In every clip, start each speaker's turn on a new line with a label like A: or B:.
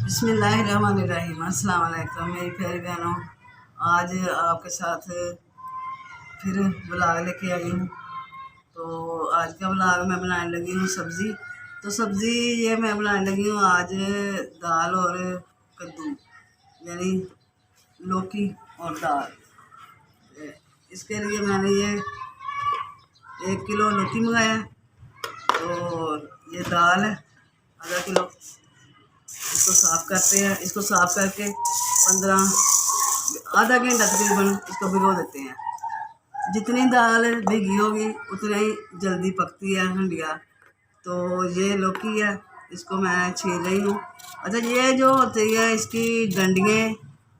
A: बिस्मिल्लाहिर्रहमानिर्रहीम। अस्सलाम वालेकुम मेरी प्यारी बहनों, आज आपके साथ फिर ब्लॉग लेके आई हूँ। तो आज का ब्लॉग मैं बनाने लगी हूँ सब्ज़ी। तो सब्ज़ी ये मैं बनाने लगी हूँ आज दाल और कद्दू, यानी लौकी और दाल। इसके लिए मैंने ये 1 किलो लौकी मंगाया और ये दाल है आधा किलो। इसको साफ़ करते हैं। इसको साफ़ करके 15 आधा घंटा तकरीबन इसको भिगो देते हैं। जितनी दाल भिगी होगी उतनी ही जल्दी पकती है हंडिया। तो ये लौकी है, इसको मैं छील रही हूँ। अच्छा, ये जो होती है इसकी डंडियाँ,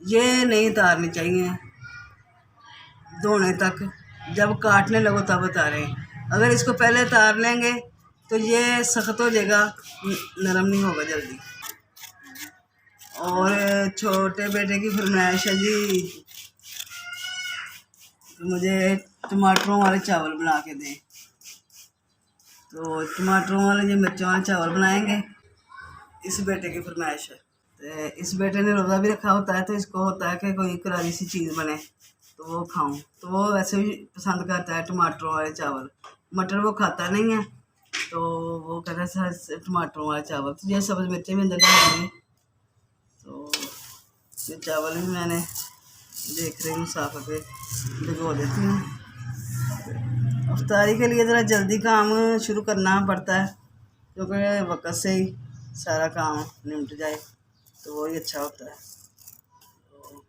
A: ये नहीं उतारनी चाहिए धोने तक, जब काटने लगो तब उतारें। अगर इसको पहले उतार लेंगे तो ये सख्त हो जाएगा, नरम नहीं होगा जल्दी। और छोटे बेटे की फरमाइश है जी, मुझे टमाटरों वाले चावल बना के दें। तो टमाटरों वाले जो मिर्चों वाले चावल बनाएंगे, इस बेटे की फरमाइश है। तो इस बेटे ने रोज़ा भी रखा होता है, तो इसको होता है कि कोई करारी सी चीज़ बने तो वो खाऊं। तो वो वैसे भी पसंद करता है टमाटरों वाले चावल। मटर वो खाता नहीं है, तो वो कहता है टमाटरों वाले चावल। तो ये सब्ज़ मिर्चें भी अंदर डालेंगे। तो ये चावल भी मैंने देख रही हूँ साफ करके भिगो देती हूँ। अफ्तारी के लिए ज़रा जल्दी काम शुरू करना पड़ता है, क्योंकि वक्त से ही सारा काम निपट जाए तो वही अच्छा होता है। तो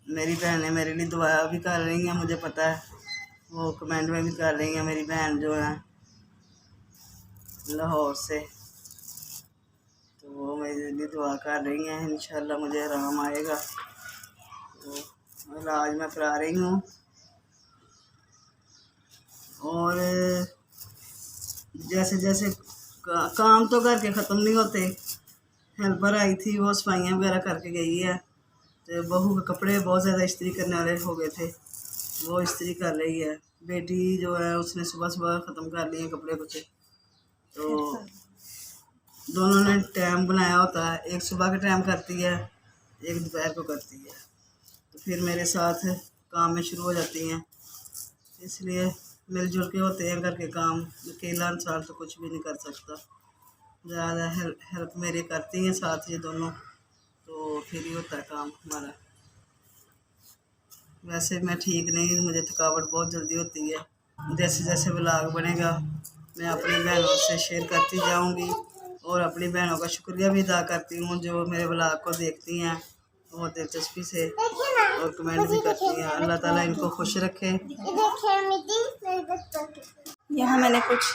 A: मेरी बहनें मेरे लिए दुआ भी कर रही हैं, मुझे पता है, वो कमेंट में भी कर रही हैं। मेरी बहन जो है लाहौर से, तो वो मेरे लिए दुआ कर रही हैं, इंशाल्लाह मुझे आराम आएगा। तो इलाज मैं करा रही हूँ। और जैसे जैसे काम तो घर के ख़त्म नहीं होते। हेल्पर आई थी, वो सफाइयाँ वगैरह करके गई है। तो बहू के कपड़े बहुत ज़्यादा इस्त्री करने वाले हो गए थे, वो इस्त्री कर रही है। बेटी जो है उसने सुबह सुबह ख़त्म कर लिए कपड़े कुछ। तो दोनों ने टाइम बनाया होता है, एक सुबह का टाइम करती है, एक दोपहर को करती है। तो फिर मेरे साथ काम में शुरू हो जाती हैं, इसलिए मिलजुल के होते हैं घर के काम। अकेला इंसान तो कुछ भी नहीं कर सकता। ज़्यादा हेल्प मेरे करती हैं साथ ये दोनों, तो फिर ही होता है काम हमारा। वैसे मैं ठीक नहीं, मुझे थकावट बहुत जल्दी होती है। जैसे जैसे ब्लॉग बनेगा मैं अपनी बहनों से शेयर करती जाऊंगी, और अपनी बहनों का शुक्रिया भी अदा करती हूँ जो मेरे ब्लॉग को देखती हैं बहुत दिलचस्पी से और कमेंट भी करती हैं। अल्लाह ताला इनको खुश रखे।
B: यहाँ मैंने कुछ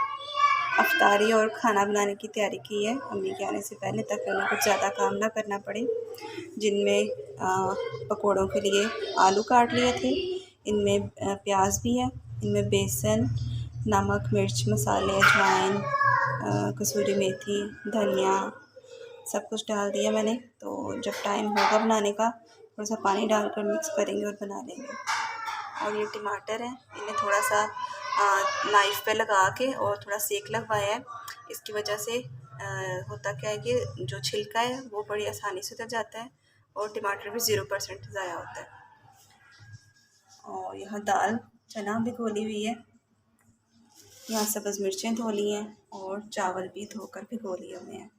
B: अफ्तारी और खाना बनाने की तैयारी की है अम्मी के आने से पहले, ताकि उन्हें कुछ ज़्यादा काम ना करना पड़े। जिनमें पकोड़ों के लिए आलू काट लिए थे, इनमें प्याज भी है, इनमें बेसन, नमक, मिर्च, मसाले, अजवाइन, कसूरी मेथी, धनिया, सब कुछ डाल दिया मैंने। तो जब टाइम होगा बनाने का, थोड़ा सा पानी डालकर मिक्स करेंगे और बना लेंगे। और ये टमाटर है, इन्हें थोड़ा सा नाइफ़ पे लगा के और थोड़ा सेक लगवाया है। इसकी वजह से होता क्या है कि जो छिलका है वो बड़ी आसानी से उतर जाता है, और टमाटर भी 0% ज़ाया होता है। और यहाँ दाल चना भी घोली हुई है, यहाँ सब्ज़ मिर्चें धो ली हैं, और चावल भी धोकर भिगो लिए हुए हैं।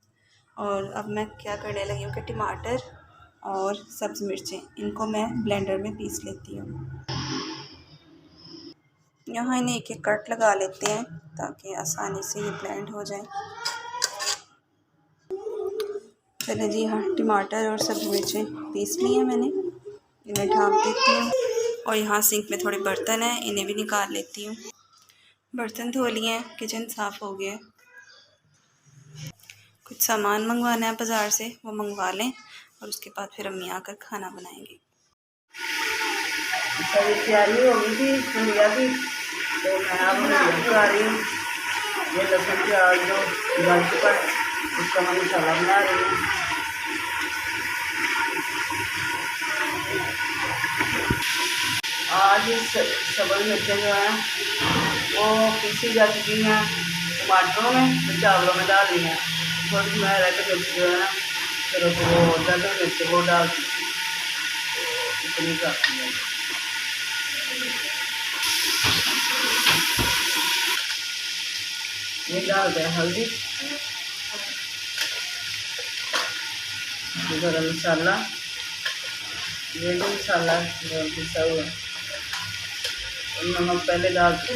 B: और अब मैं क्या करने लगी हूँ कि टमाटर और सब्ज़ मिर्चें, इनको मैं ब्लेंडर में पीस लेती हूँ। यहाँ इन्हें एक एक कट लगा लेते हैं ताकि आसानी से ये ब्लेंड हो जाए। चलिए जी, हाँ, टमाटर और सब्ज़ मिर्चें पीस ली हैं मैंने, इन्हें ढाँप देती हूँ। और यहाँ सिंक में थोड़े बर्तन हैं, इन्हें भी निकाल लेती हूँ। बर्तन धो लिए हैं, किचन साफ़ हो गया। कुछ सामान मंगवाना है बाज़ार से, वो मंगवा लें, और उसके बाद फिर अम्मी आकर खाना बनाएंगे।
A: तैयारी हो गई थी हंडिया की, तो मैं अब हंडिया रही हूँ। ये लहसुन प्याज जो गल चुका है, उसका मैं मसाला बना रही हूँ। आज सब्ज़ मिर्चें जो हैं वो पीसी जा चुकी हैं, टमाटरों में तो चावलों में डाल दी हैं। थोड़ी सी मैं रेड मिर्च जो है ना फिर वो रेड मिर्च वो डाल दी थी, तो इतनी काफ़ी है। ये डालते हैं हल्दी, गरम मसाला, ये भी मसाला जो पिसा हुआ है, नमक पहले डाल दें।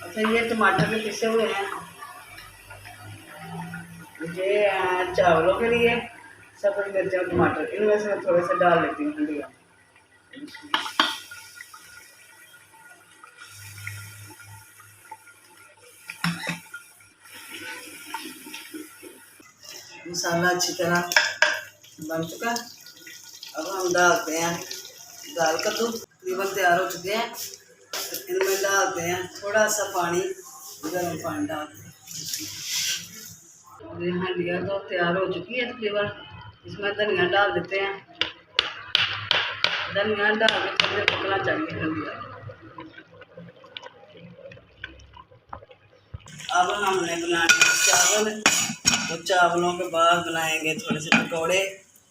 A: अच्छा ये टमाटर के पिसे हुए हैं, ये चावलों के लिए सब्ज़ मिर्च और टमाटर, इनमें से मैं थोड़े से डाल लेती हूँ हल्दी। मसाला अच्छी तरह बन चुका, अब हम डालते हैं दाल कद्दू, तकरीबन तैयार हो चुके हैं। तो इनमें डालते हैं थोड़ा सा पानी, गर्म पानी डालते हैं। और यहाँ लिया तो तैयार हो चुकी है तकरीबन, इसमें धनिया डाल देते हैं। धनिया डाल के थोड़ी देर पकना चाहिए धनिया। अब हमने बनाने चावल, तो चावलों के बाद बनाएंगे थोड़े से पकौड़े।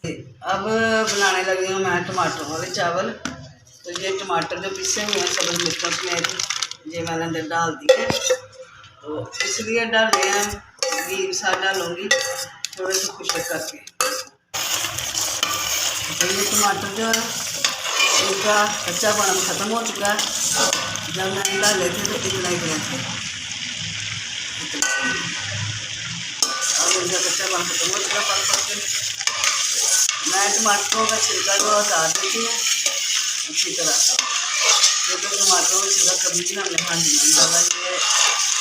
A: अब बनाने लगी हूँ मैं टमाटर वाले चावल। तो ये टमाटर जो पिसे हुए हैं सब्ज़ मिर्चों समेत ये मैंने अंदर डाल दिए, तो इसलिए डाल रहे हैं घी सा डालूँगी थोड़े से खुशक करके। तो ये टमाटर जो है इनका कच्चापन ख़त्म हो चुका है। जब मैंने डाले थे तो इतना ही गए थे, अब इनका कच्चापन ख़त्म हो चुका पक पक के। मैं टमाटरों का छिलका जो हटा देती हूँ अच्छी तरह, क्योंकि टमाटरों का छिलका कभी भी हमने हांडी नहीं डाला, ये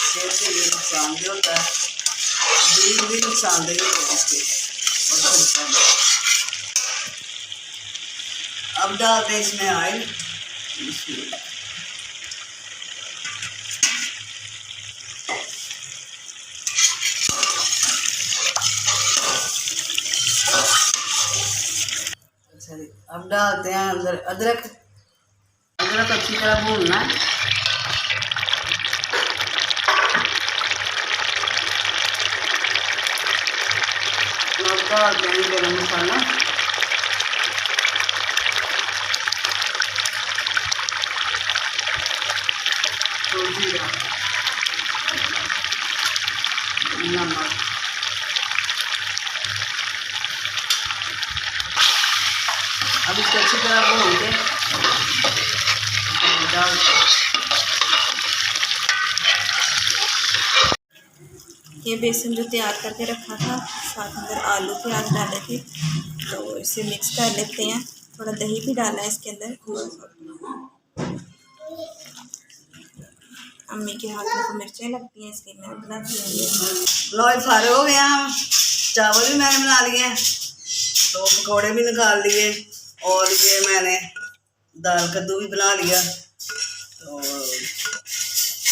A: सेहत के लिए नुकसानदेह होता है, दूध भी नुकसानदेह होता है इसके और छिलका भी। अब डालते हैं इसमें ऑयल, अब डालते हैं अंदर अदरक। अदरक अच्छी तरह भूनना है। अब डालते हैं गरम मसाला, तो जीरा, नमक, अब इसको अच्छी तरह भून के डाल।
B: ये बेसन जो तैयार करके रखा था, साथ अंदर आलू प्याज डाले थे, तो इसे मिक्स कर लेते हैं। थोड़ा दही भी डाला है इसके अंदर। अम्मी के हाथ में तो मिर्चें लगती हैं इसलिए मैं बनाती हूँ।
A: लो फारे हो गया, हम चावल भी मैंने बना लिए हैं, तो पकौड़े भी निकाल लिए, और ये मैंने दाल कद्दू भी बना लिया, तो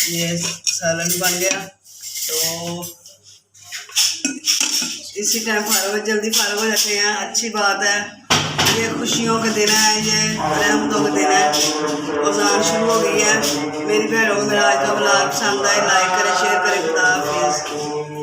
A: ये सालन बन गया। तो इसी टाइम फारग जल्दी फारग हो जाते हैं, अच्छी बात है। ये खुशियों का दिन है, ये रहमतों का दिन है, रमज़ान शुरू हो गई है। मेरी बहनों को मेरा आज का ब्लॉग पसंद आए, लाइक करें, शेयर करें। खुदा हाफिज़।